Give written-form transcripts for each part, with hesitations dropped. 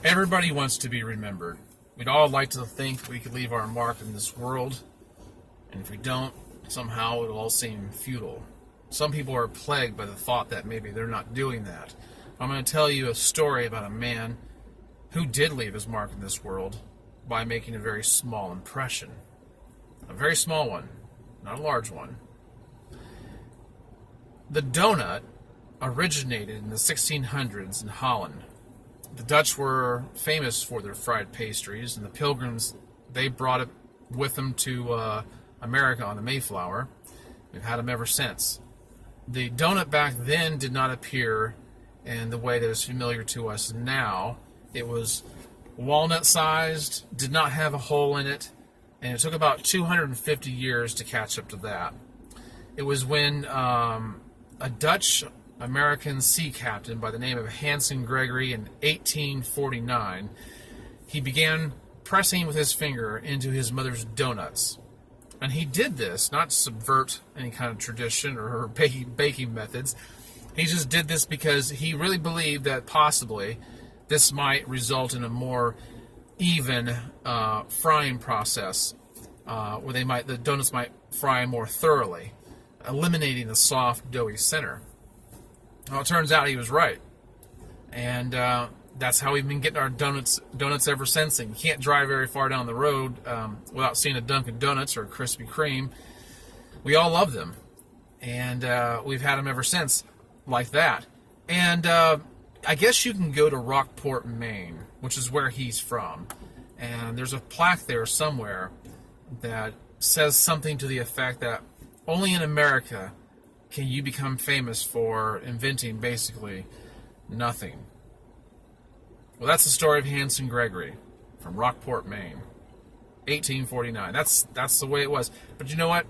Everybody wants to be remembered. We'd all like to think we could leave our mark in this world, and if we don't, somehow it'll all seem futile. Some people are plagued by the thought that maybe they're not doing that. I'm going to tell you a story about a man who did leave his mark in this world by making a very small impression. A very small one, not a large one. The donut originated in the 1600s in Holland. The Dutch were famous for their fried pastries, and the Pilgrims, they brought it with them to America on the Mayflower. We've had them ever since. The donut back then did not appear in the way that is familiar to us now. It was walnut-sized, did not have a hole in it, and it took about 250 years to catch up to that. It was when a Dutch-American sea captain by the name of Hanson Gregory in 1849, he began pressing with his finger into his mother's donuts. And he did this not to subvert any kind of tradition or baking methods. He just did this because he really believed that possibly this might result in a more even frying process, where the donuts might fry more thoroughly, eliminating the soft, doughy center. Well, it turns out he was right, and that's how we've been getting our donuts ever since. And you can't drive very far down the road without seeing a Dunkin' Donuts or a Krispy Kreme. We all love them, and we've had them ever since, like that. And I guess you can go to Rockport, Maine, which is where he's from, and there's a plaque there somewhere that says something to the effect that only in America can you become famous for inventing basically nothing. Well, that's the story of Hanson Gregory from Rockport, Maine, 1849. That's the way it was. But you know what?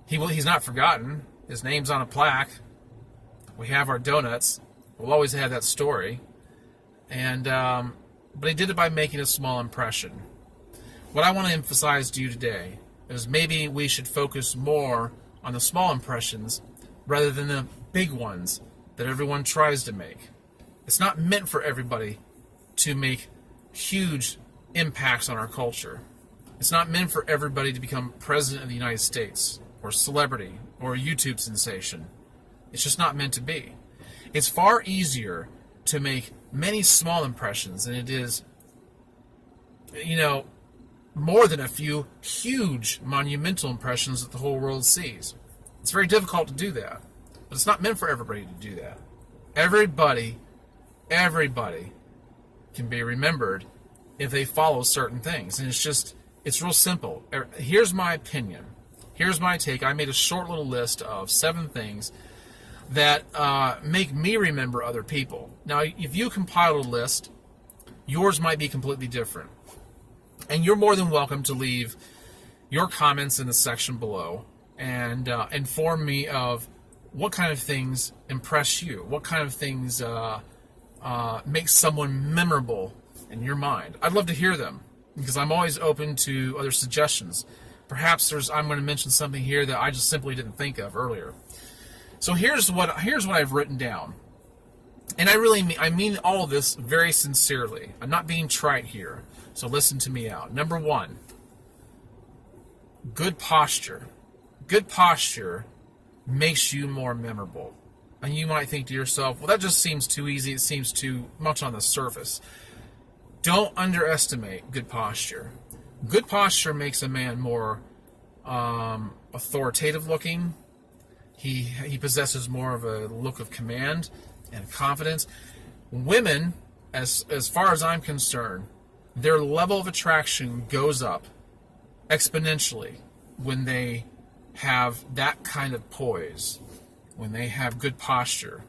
He's not forgotten. His name's on a plaque. We have our donuts. We'll always have that story. And but he did it by making a small impression. What I want to emphasize to you today is maybe we should focus more on the small impressions rather than the big ones that everyone tries to make. It's not meant for everybody to make huge impacts on our culture. It's not meant for everybody to become president of the United States or celebrity or a YouTube sensation. It's just not meant to be. It's far easier to make many small impressions than it is, more than a few huge monumental impressions that the whole world sees. It's very difficult to do that, but it's not meant for everybody to do that. Everybody can be remembered if they follow certain things, and it's real simple. Here's my opinion. Here's my take. I made a short little list of 7 things that make me remember other people. Now, if you compile a list, yours might be completely different. And you're more than welcome to leave your comments in the section below and inform me of what kind of things impress you, what kind of things make someone memorable in your mind. I'd love to hear them because I'm always open to other suggestions. Perhaps I'm going to mention something here that I just simply didn't think of earlier. So here's what I've written down. And I mean all of this very sincerely. I'm not being trite here. So listen to me out. Number 1, good posture. Good posture makes you more memorable. And you might think to yourself, well, that just seems too easy. It seems too much on the surface. Don't underestimate good posture. Good posture makes a man more authoritative looking. He possesses more of a look of command and confidence. Women, as far as I'm concerned, their level of attraction goes up exponentially when they have that kind of poise, when they have good posture.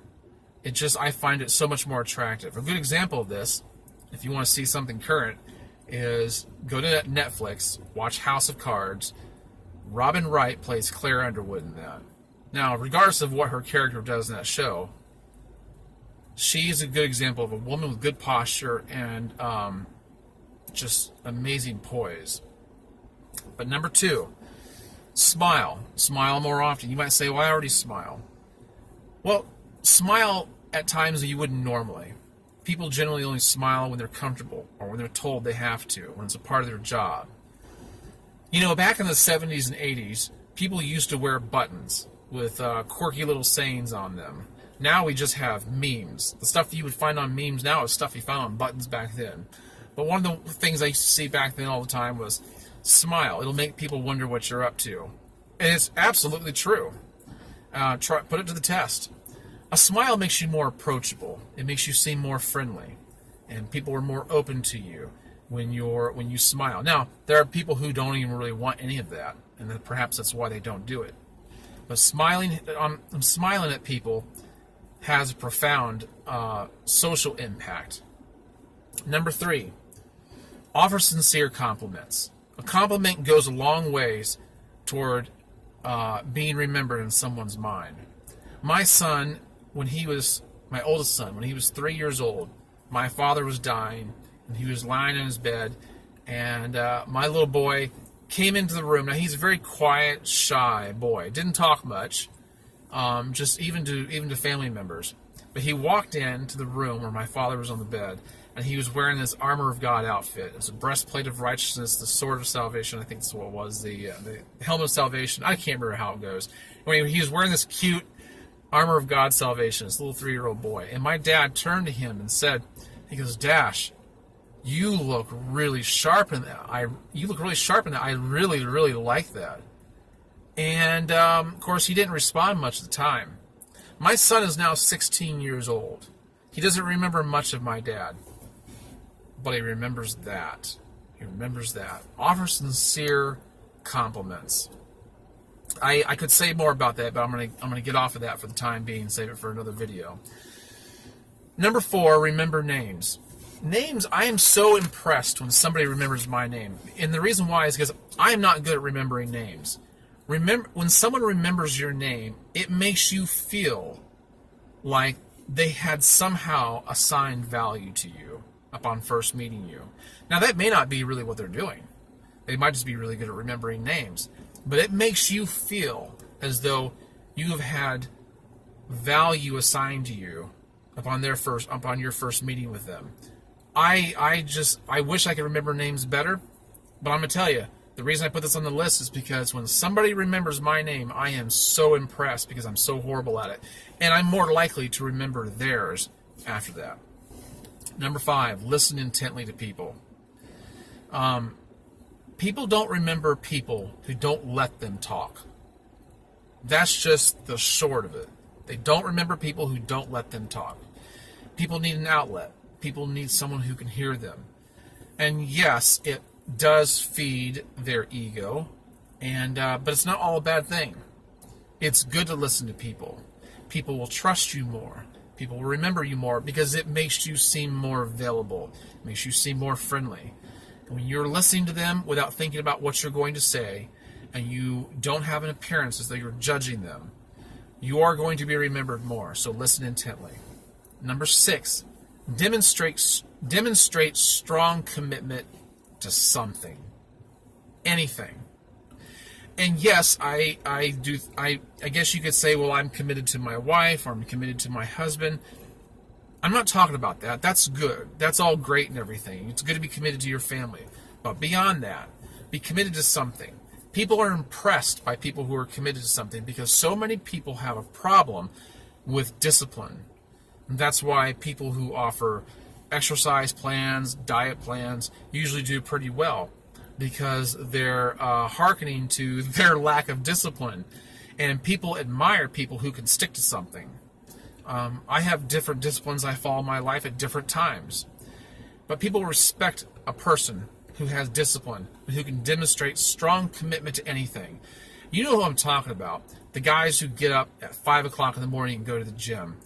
I find it so much more attractive. A good example of this, if you want to see something current, is go to Netflix, watch House of Cards. Robin Wright plays Claire Underwood in that. Now, regardless of what her character does in that show, she's a good example of a woman with good posture and just amazing poise. But number 2, smile. Smile more often. You might say, well, I already smile. Well, smile at times that you wouldn't normally. People generally only smile when they're comfortable or when they're told they have to, when it's a part of their job. Back in the 70s and 80s, people used to wear buttons with quirky little sayings on them. Now we just have memes. The stuff that you would find on memes now is stuff you found on buttons back then. But one of the things I used to see back then all the time was smile. It'll make people wonder what you're up to. And it's absolutely true. Put it to the test. A smile makes you more approachable. It makes you seem more friendly. And people are more open to you when you smile. Now, there are people who don't even really want any of that, and then perhaps that's why they don't do it. But smiling at people has a profound social impact. Number 3, offer sincere compliments. A compliment goes a long ways toward being remembered in someone's mind. My oldest son, when he was 3 years old, my father was dying, and he was lying in his bed, and my little boy came into the room. Now, he's a very quiet, shy boy. Didn't talk much, just even to family members. But he walked into the room where my father was on the bed, and he was wearing this armor of God outfit. It was a breastplate of righteousness, the sword of salvation. I think that's what it was, the helmet of salvation. I can't remember how it goes. Anyway, he was wearing this cute armor of God salvation, this little 3-year-old boy. And my dad turned to him and said, he goes, "Dash, you look really sharp in that. I really, really like that." And, of course, he didn't respond much at the time. My son is now 16 years old. He doesn't remember much of my dad, but he remembers that. He remembers that. Offer sincere compliments. I could say more about that, but I'm gonna get off of that for the time being, save it for another video. Number 4, remember names. Names, I am so impressed when somebody remembers my name. And the reason why is because I am not good at remembering names. When someone remembers your name, it makes you feel like they had somehow assigned value to you upon first meeting you. Now, that may not be really what they're doing. They might just be really good at remembering names. But it makes you feel as though you have had value assigned to you upon your first meeting with them. I wish I could remember names better, but I'm going to tell you, the reason I put this on the list is because when somebody remembers my name, I am so impressed because I'm so horrible at it. And I'm more likely to remember theirs after that. Number 5, listen intently to people. People don't remember people who don't let them talk. That's just the short of it. They don't remember people who don't let them talk. People need an outlet. People need someone who can hear them. And yes, it does feed their ego, but it's not all a bad thing. It's good to listen to people. People will trust you more. People will remember you more because it makes you seem more available. It makes you seem more friendly. And when you're listening to them without thinking about what you're going to say, and you don't have an appearance as though you're judging them, you are going to be remembered more. So listen intently. Number 6, demonstrate strong commitment to something, anything. And yes, I guess you could say, well, I'm committed to my wife, or I'm committed to my husband. I'm not talking about that. That's good. That's all great and everything. It's good to be committed to your family. But beyond that, be committed to something. People are impressed by people who are committed to something because so many people have a problem with discipline. And that's why people who offer exercise plans, diet plans, usually do pretty well, because they're hearkening to their lack of discipline. And people admire people who can stick to something. I have different disciplines I follow in my life at different times. But people respect a person who has discipline, who can demonstrate strong commitment to anything. You know who I'm talking about. The guys who get up at 5 o'clock in the morning and go to the gym.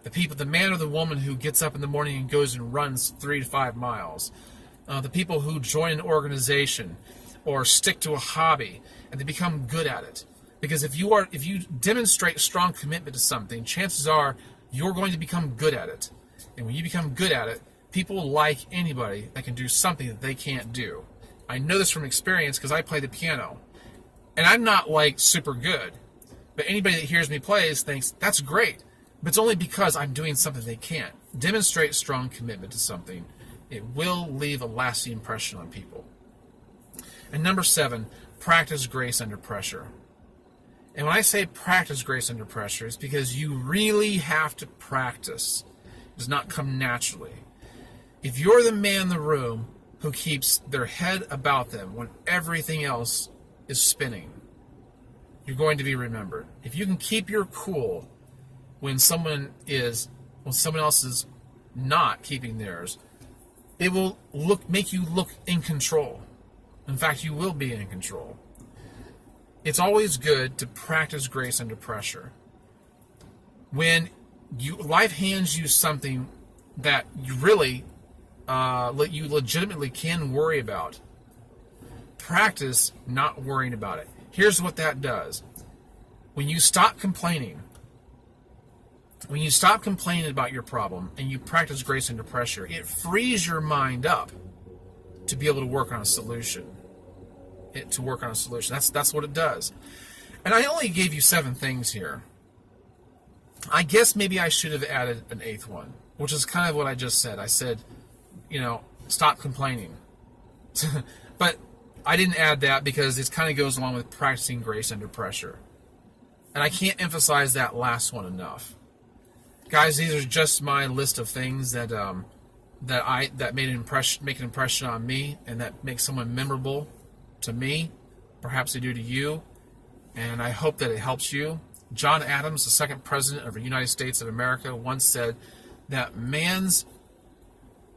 The man or the woman who gets up in the morning and goes and runs 3 to 5 miles. The people who join an organization or stick to a hobby and they become good at it. Because if you demonstrate strong commitment to something, chances are you're going to become good at it. And when you become good at it, people like anybody that can do something that they can't do. I know this from experience because I play the piano. And I'm not like super good. But anybody that hears me play thinks, that's great. But it's only because I'm doing something they can't. demonstrate strong commitment to something, it will leave a lasting impression on people. And number 7, practice grace under pressure. And when I say practice grace under pressure, it's because you really have to practice. It does not come naturally. If you're the man in the room who keeps their head about them when everything else is spinning, you're going to be remembered. If you can keep your cool when someone else is not keeping theirs, it will make you look in control. In fact, you will be in control. It's always good to practice grace under pressure. When life hands you something that you really, you legitimately can worry about, practice not worrying about it. Here's what that does. When you stop complaining, about your problem and you practice grace under pressure, it frees your mind up to be able to work on a solution. That's what it does. And I only gave you 7 things here. I guess maybe I should have added an 8th one, which is kind of what I just said. I said, stop complaining. But I didn't add that because it kind of goes along with practicing grace under pressure. And I can't emphasize that last one enough. Guys, these are just my list of things that make an impression on me and that make someone memorable to me. Perhaps they do to you. And I hope that it helps you. John Adams, the 2nd President of the United States of America, once said that man's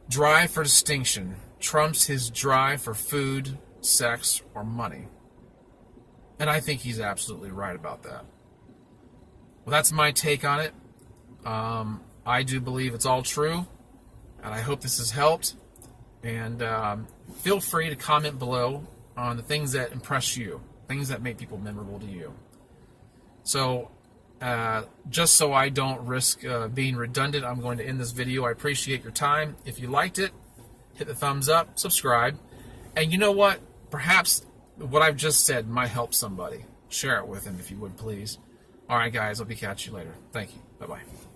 drive for distinction trumps his drive for food, sex, or money. And I think he's absolutely right about that. Well, that's my take on it. I do believe it's all true, and I hope this has helped. And feel free to comment below on the things that impress you, things that make people memorable to you. So, just so I don't risk being redundant, I'm going to end this video. I appreciate your time. If you liked it, hit the thumbs up, subscribe. And you know what? Perhaps what I've just said might help somebody. Share it with them if you would, please. All right, guys. I'll be catching you later. Thank you. Bye-bye.